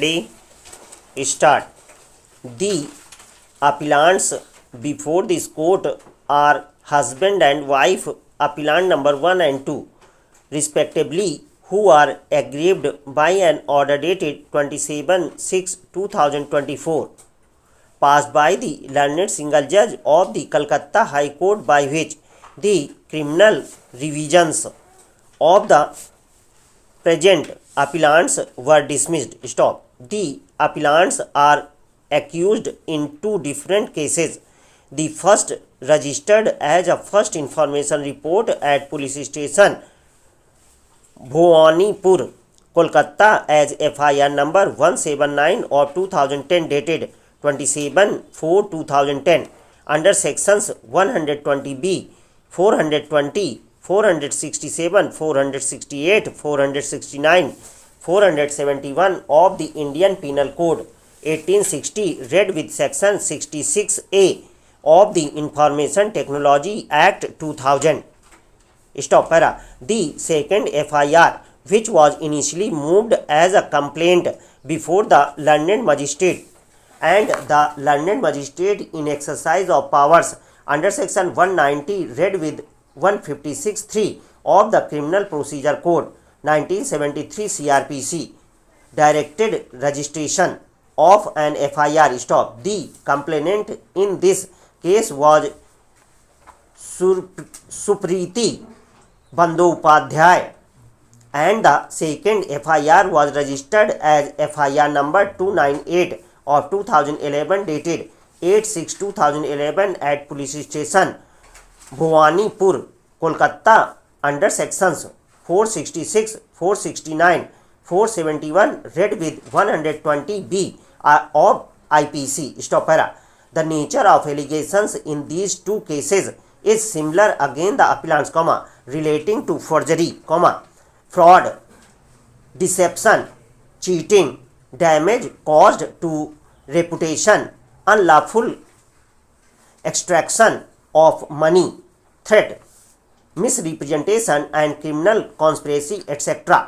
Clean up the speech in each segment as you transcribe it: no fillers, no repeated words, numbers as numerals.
Ready? Start. The appellants before this court are husband and wife, appellant number 1 and 2, respectively, who are aggrieved by an order dated 27/6/2024, passed by the learned single judge of the Calcutta High Court, by which the criminal revisions of the present appellants were dismissed. Stop. The appellants are accused in two different cases. The first registered as a first information report at police station Bhawanipur, Kolkata as FIR number 179 of 2010 dated 27/4/2010 under sections 120B, 420, 467, 468, 469, 471 of the Indian Penal Code 1860, read with section 66A of the Information Technology Act 2000. Stop para. The second FIR, which was initially moved as a complaint before the learned magistrate, and the learned magistrate in exercise of powers under section 190, read with 156(3) of the Criminal Procedure Code 1973 CRPC, directed registration of an FIR. Stop. The complainant in this case was Supriti Bandyopadhyay, and the second FIR was registered as FIR number 298 of 2011 dated 8/6/2011 at police station Bhawanipur, Kolkata under sections 466, 469, 471, read with 120B of IPC. Stop para. The nature of allegations in these two cases is similar again the appellants, relating to forgery, fraud, deception, cheating, damage caused to reputation, unlawful extraction of money, threat, misrepresentation, and criminal conspiracy, etc.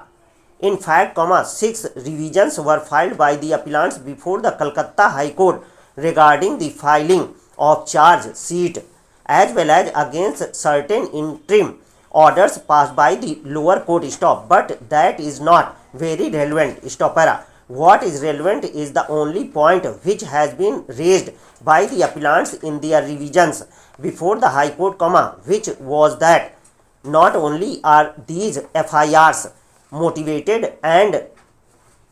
In fact, 6 revisions were filed by the appellants before the Calcutta High Court regarding the filing of charge sheet, as well as against certain interim orders passed by the lower court. Stop. But that is not very relevant. Stop para. What is relevant is the only point which has been raised by the appellants in their revisions before the High Court, which was that not only are these FIRs motivated and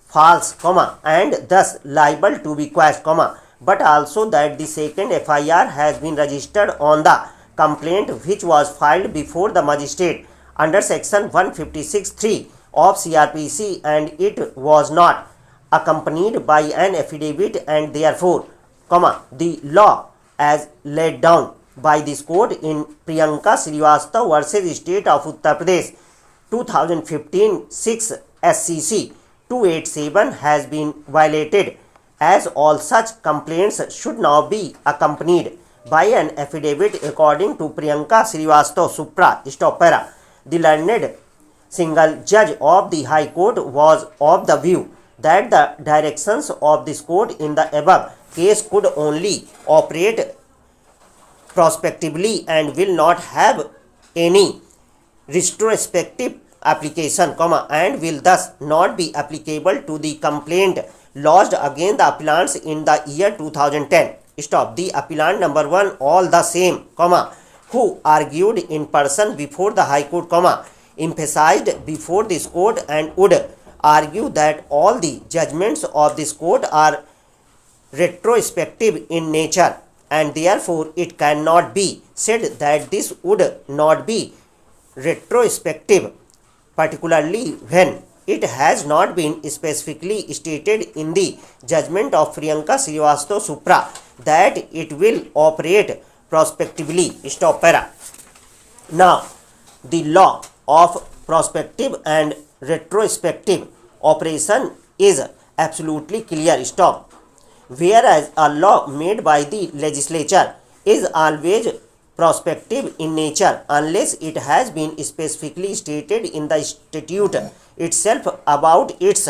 false, and thus liable to be quashed, but also that the second FIR has been registered on the complaint which was filed before the magistrate under section 156(3) of CRPC, and it was not accompanied by an affidavit, and therefore, the law as laid down by this court in Priyanka Srivastava versus State of Uttar Pradesh 2015 6 SCC 287 has been violated, as all such complaints should now be accompanied by an affidavit, according to Priyanka Srivastava Supra. Stop para. The learned single judge of the High Court was of the view that the directions of this court in the above case could only operate prospectively and will not have any retrospective application, and will thus not be applicable to the complaint lodged against the appellants in the year 2010. Stop. The appellant number 1, all the same, who argued in person before the High Court, emphasized before this court and would argue that all the judgments of this court are retrospective in nature, and therefore it cannot be said that this would not be retrospective, particularly when it has not been specifically stated in the judgment of Priyanka Srivastava Supra that it will operate prospectively. Stop para. Now, the law of prospective and retrospective operation is absolutely clear. Stop. Whereas a law made by the legislature is always prospective in nature unless it has been specifically stated in the statute itself about its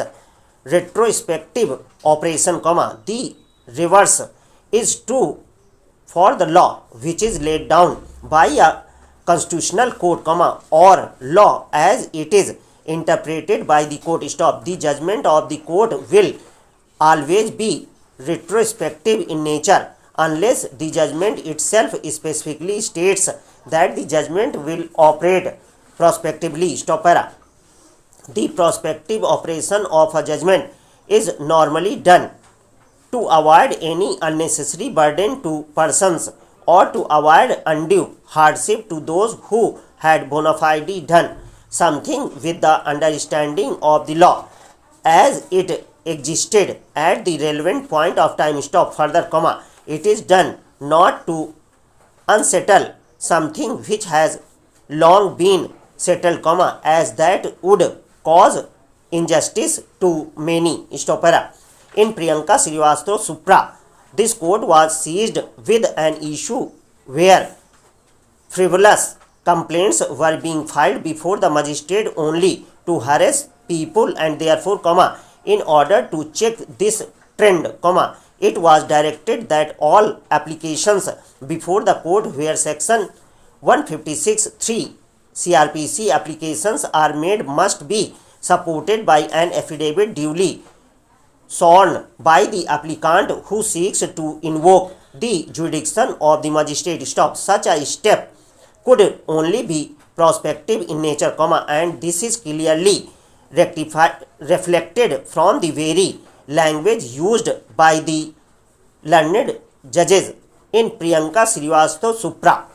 retrospective operation, the reverse is true for the law which is laid down by a constitutional court, or law as it is interpreted by the court. Stop. The judgment of the court will always be retrospective in nature unless the judgment itself specifically states that the judgment will operate prospectively. Stop para. The prospective operation of a judgment is normally done to avoid any unnecessary burden to persons or to avoid undue hardship to those who had bona fide done something with the understanding of the law as it existed at the relevant point of time. Stop. Further, it is done not to unsettle something which has long been settled, as that would cause injustice to many. Stop. In Priyanka Srivastava Supra, this court was seized with an issue where frivolous complaints were being filed before the magistrate only to harass people, and therefore, in order to check this trend, it was directed that all applications before the court where section 156(3) CRPC applications are made must be supported by an affidavit duly sworn by the applicant who seeks to invoke the jurisdiction of the magistrate. Stop. Such a step could only be prospective in nature, and this is clearly reflected from the very language used by the learned judges in Priyanka Srivastava Supra.